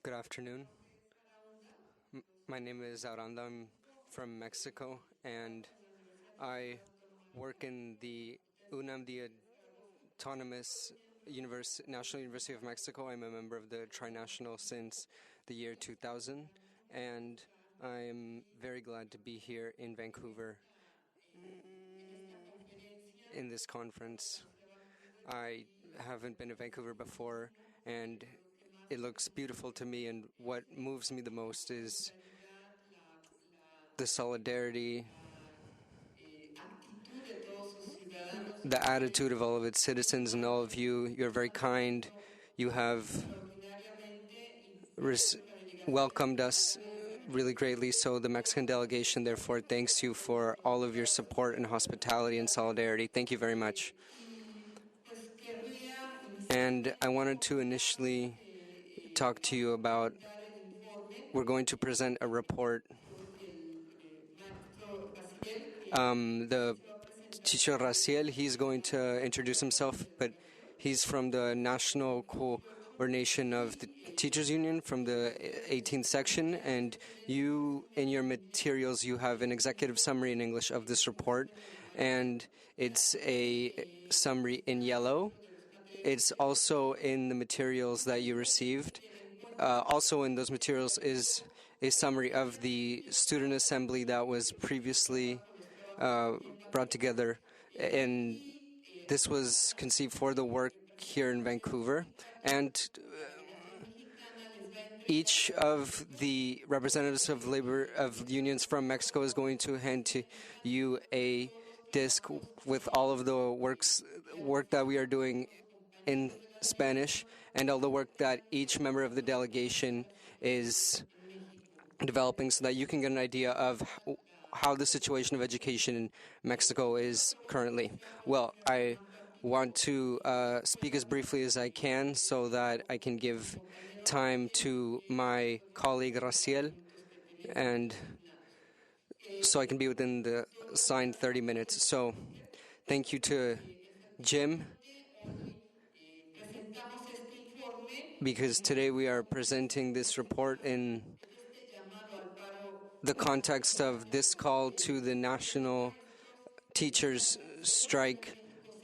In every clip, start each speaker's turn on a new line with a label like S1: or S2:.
S1: Good afternoon. My name is Sara Unda. I'm from Mexico, and I work in the UNAM, the Autonomous National University of Mexico. I'm a member of the Trinational since the year 2000, and I'm very glad to be here in Vancouver in this conference. I haven't been to Vancouver before, and it looks beautiful to me, and what moves me the most is the solidarity, the attitude of all of its citizens and all of you. You're very kind. You have welcomed us really greatly. So the Mexican delegation, therefore, thanks you for all of your support and hospitality and solidarity. Thank you very much. And I wanted to initially talk to you about, we're going to present a report. The teacher Raciel, he's going to introduce himself, but he's from the National Coordination of the Teachers Union from the 18th section, and you, in your materials, you have an executive summary in English of this report, and it's a summary in yellow. It's also in the materials that you received. Also in those materials is a summary of the student assembly that was previously brought together, and this was conceived for the work here in Vancouver. And each of the representatives of labor of unions from Mexico is going to hand to you a disc with all of the work that we are doing in Spanish, and all the work that each member of the delegation is developing, so that you can get an idea of how the situation of education in Mexico is currently. Well, I want to speak as briefly as I can so that I can give time to my colleague Raciel, and so I can be within the assigned 30 minutes. So thank you to Jim, because today we are presenting this report in the context of this call to the national teachers strike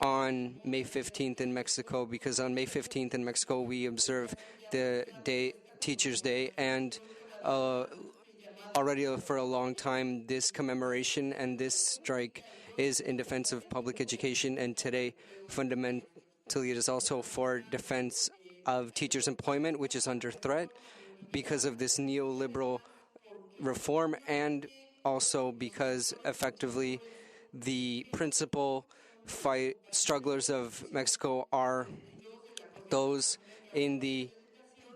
S1: on May 15th in Mexico, because on May 15th in Mexico we observe the Teachers' Day, and already for a long time this commemoration and this strike is in defense of public education, and today fundamentally it is also for defense of teachers' employment, which is under threat because of this neoliberal reform, and also because effectively the principal strugglers of Mexico are those in the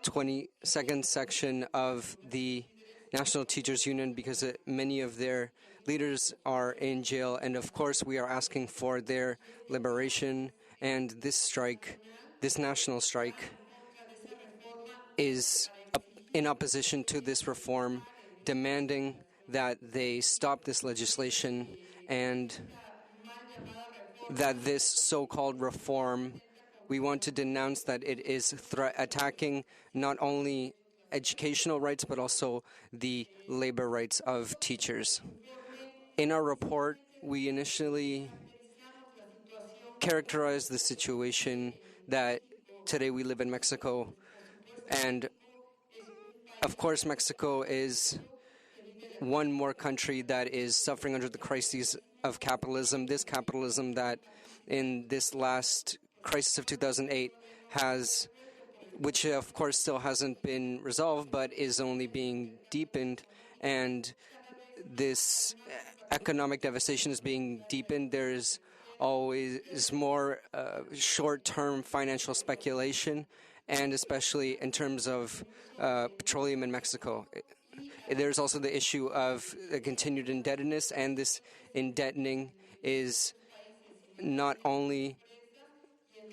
S1: 22nd section of the National Teachers Union, because many of their leaders are in jail, and of course we are asking for their liberation. And this strike, this national strike, is in opposition to this reform, demanding that they stop this legislation and that this so-called reform, we want to denounce that it is attacking not only educational rights but also the labor rights of teachers. In our report, we initially characterized the situation that today we live in Mexico, and of course Mexico is one more country that is suffering under the crises of capitalism. This capitalism that in this last crisis of 2008 has, which of course still hasn't been resolved, but is only being deepened, and this economic devastation is being deepened. There's always more short-term financial speculation, and especially in terms of petroleum in Mexico. There's also the issue of continued indebtedness, and this indebting is not only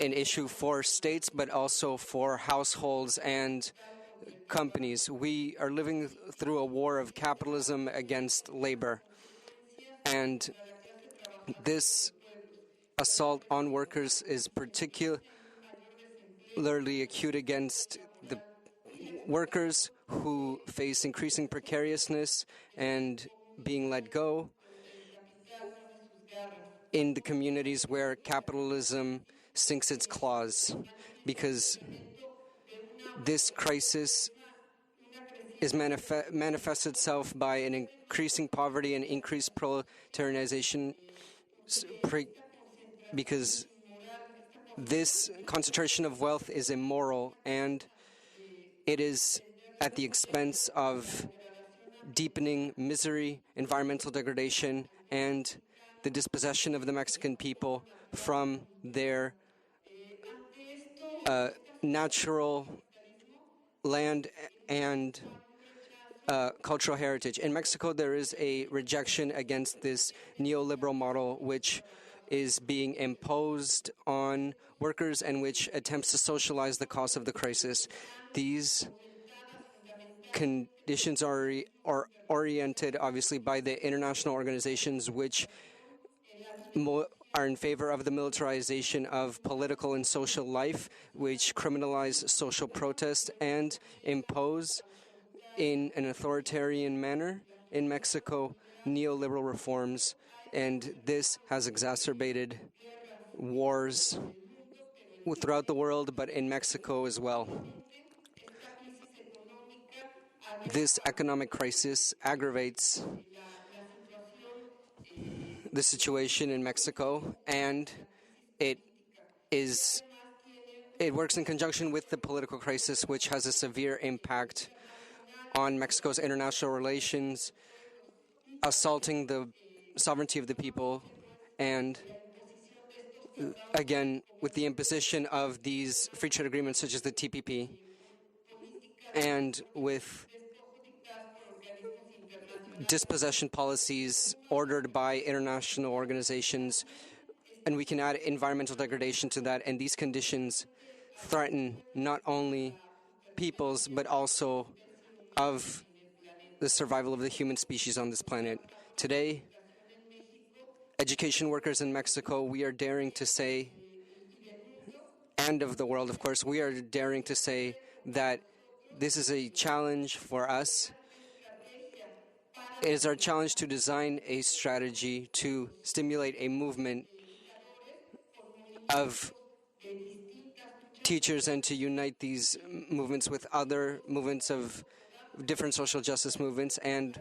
S1: an issue for states but also for households and companies. We are living through a war of capitalism against labor, and this assault on workers is particularly acute against the workers who face increasing precariousness and being let go in the communities where capitalism sinks its claws, because this crisis manifests itself by an increasing poverty and increased proletarianization, because this concentration of wealth is immoral and it is at the expense of deepening misery, environmental degradation, and the dispossession of the Mexican people from their natural land and cultural heritage. In Mexico, there is a rejection against this neoliberal model, which is being imposed on workers and which attempts to socialize the cost of the crisis. These conditions are oriented, obviously, by the international organizations which are in favor of the militarization of political and social life, which criminalize social protest and impose, in an authoritarian manner, in Mexico, neoliberal reforms. And this has exacerbated wars throughout the world, but in Mexico as well. This economic crisis aggravates the situation in Mexico, and it is it works in conjunction with the political crisis, which has a severe impact on Mexico's international relations, assaulting the sovereignty of the people, and again, with the imposition of these free trade agreements such as the TPP, and with dispossession policies ordered by international organizations, and we can add environmental degradation to that, and these conditions threaten not only peoples but also of the survival of the human species on this planet. Today, education workers in Mexico, we are daring to say, and of the world, of course, we are daring to say that this is a challenge for us. It is our challenge to design a strategy to stimulate a movement of teachers and to unite these movements with other movements of different social justice movements, and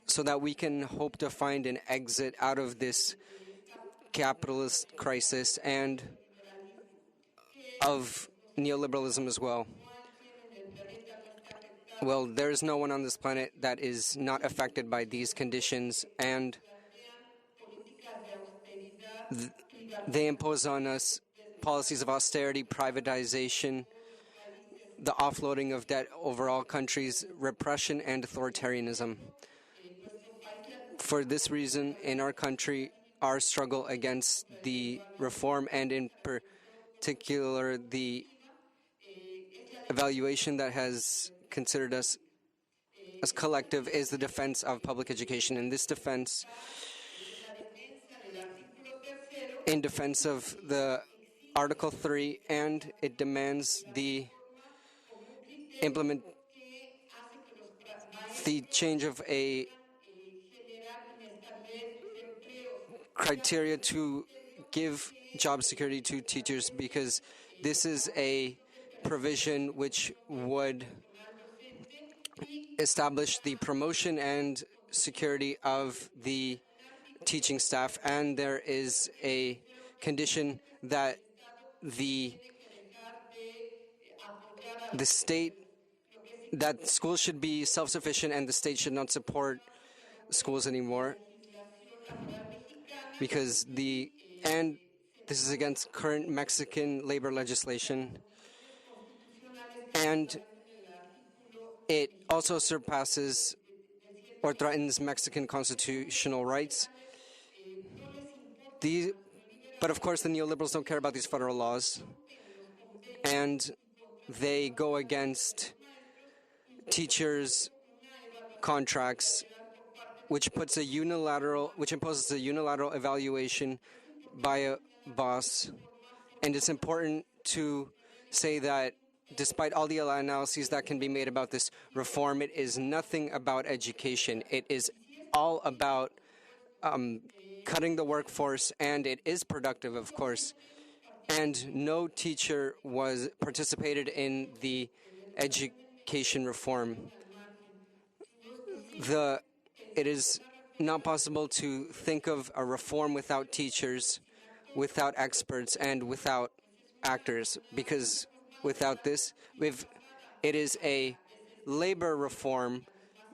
S1: so that we can hope to find an exit out of this capitalist crisis and of neoliberalism as well. Well, there is no one on this planet that is not affected by these conditions, and they impose on us policies of austerity, privatization, the offloading of debt over all countries, repression, and authoritarianism. For this reason, in our country, our struggle against the reform, and in particular the evaluation that has considered us as collective, is the defense of public education. And this defense, in defense of the Article 3, and it demands the change of a criteria to give job security to teachers, because this is a provision which would establish the promotion and security of the teaching staff, and there is a condition that the state, that schools should be self-sufficient and the state should not support schools anymore, because this is against current Mexican labor legislation, and it also surpasses or threatens Mexican constitutional rights. But of course, the neoliberals don't care about these federal laws, and they go against teachers' contracts, which imposes a unilateral evaluation by a boss. And it's important to say that despite all the analyses that can be made about this reform, it is nothing about education. It is all about cutting the workforce, and it is productive, of course. And no teacher was participated in the education reform. It is not possible to think of a reform without teachers, without experts, and without actors, because without this, it is a labor reform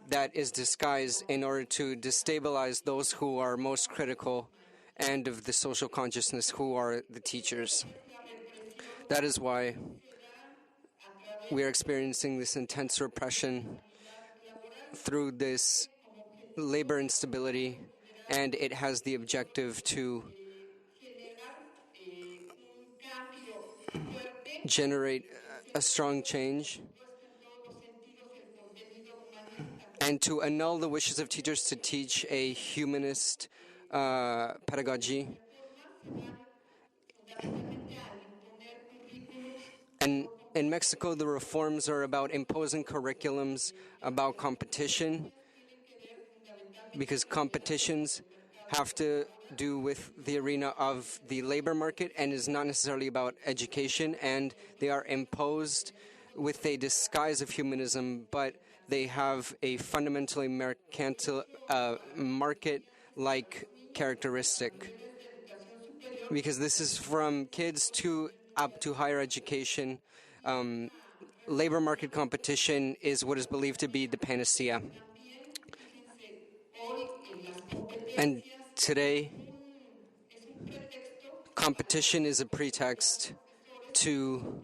S1: that is disguised in order to destabilize those who are most critical and of the social consciousness, who are the teachers. That is why we are experiencing this intense repression through this labor instability, and it has the objective to generate a strong change and to annul the wishes of teachers to teach a humanist pedagogy. And in Mexico, the reforms are about imposing curriculums about competition, because competitions have to do with the arena of the labor market and is not necessarily about education, and they are imposed with a disguise of humanism, but they have a fundamentally mercantil, market-like characteristic. Because this is from kids to up to higher education. Labor market competition is what is believed to be the panacea. And today, competition is a pretext to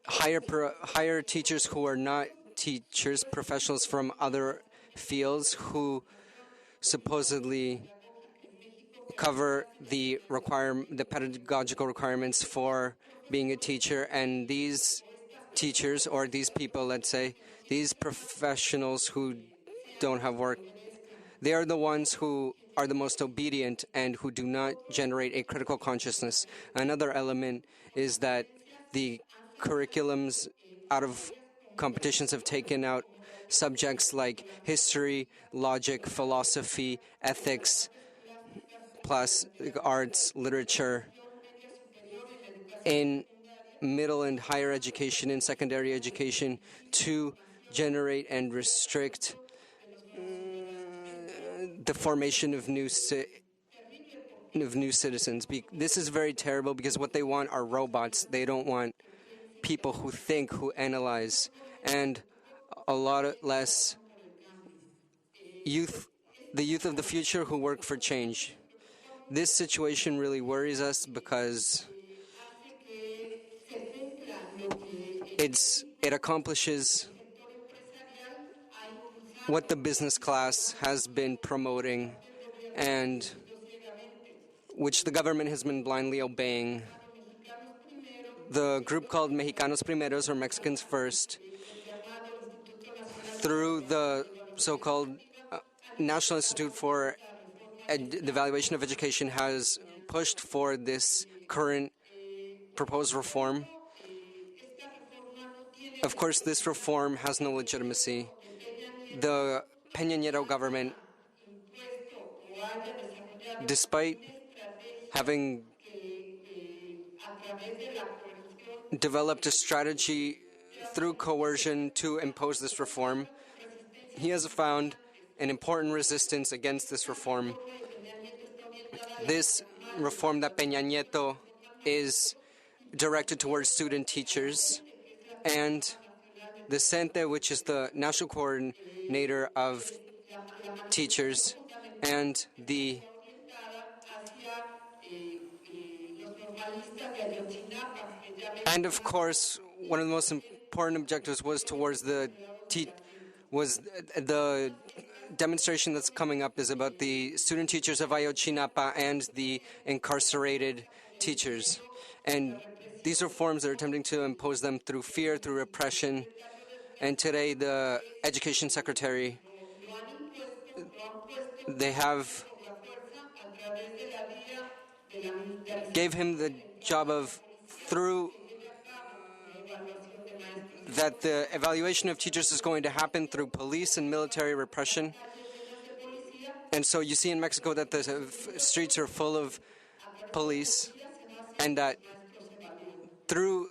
S1: hire teachers who are not teachers, professionals from other fields who supposedly cover the pedagogical requirements for being a teacher. And these teachers, or these people, let's say, these professionals who don't have work, they are the ones who are the most obedient and who do not generate a critical consciousness. Another element is that the curriculums out of competitions have taken out subjects like history, logic, philosophy, ethics, plus arts, literature. In middle and higher education and secondary education, to generate and restrict the formation of new citizens. This is very terrible, because what they want are robots. They don't want people who think, who analyze, and a lot less the youth of the future who work for change. This situation really worries us because it accomplishes what the business class has been promoting and which the government has been blindly obeying. The group called Mexicanos Primeros, or Mexicans First, through the so-called National Institute for the Evaluation of Education, has pushed for this current proposed reform. Of course, this reform has no legitimacy. The Peña Nieto government, despite having developed a strategy through coercion to impose this reform, he has found an important resistance against this reform. This reform that Peña Nieto is directed towards student teachers, and the CENTE, which is the National Coordinator of Teachers, and of course, one of the most important objectives was towards the demonstration that's coming up is about the student teachers of Ayotzinapa and the incarcerated teachers. And these reforms are attempting to impose them through fear, through repression. And today, the education secretary, they have gave him the job of, through that the evaluation of teachers is going to happen through police and military repression. And so you see in Mexico that the streets are full of police, and that through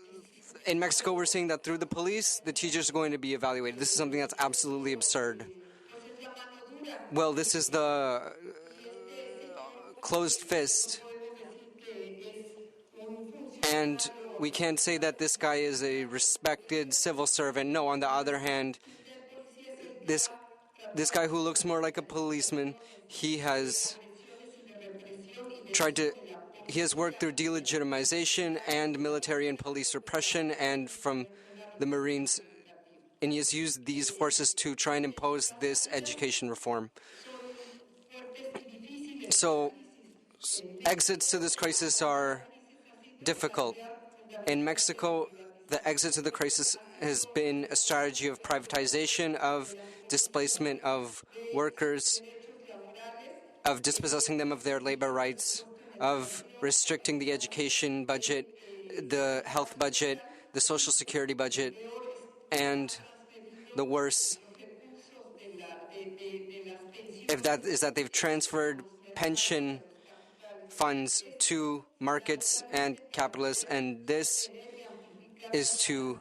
S1: in Mexico we're seeing that through the police the teachers are going to be evaluated. This is something that's absolutely absurd. Well, this is the closed fist, and we can't say that this guy is a respected civil servant. No, on the other hand, this this guy who looks more like a policeman, he has tried to he has worked through delegitimization and military and police repression and from the Marines, and he has used these forces to try and impose this education reform. So exits to this crisis are difficult. In Mexico, the exit to the crisis has been a strategy of privatization, of displacement of workers, of dispossessing them of their labor rights, of restricting the education budget, the health budget, the social security budget, and the worst if that is that they've transferred pension funds to markets and capitalists, and this is to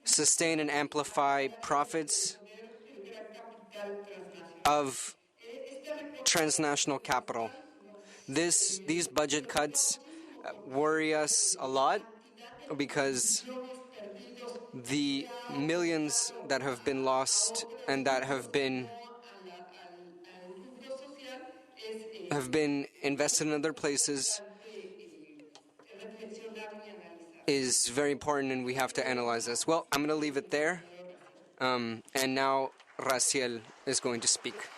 S1: sustain and amplify profits of transnational capital. These budget cuts worry us a lot because the millions that have been lost and that have been invested in other places is very important, and we have to analyze this. Well, I'm going to leave it there, and now Raciel is going to speak.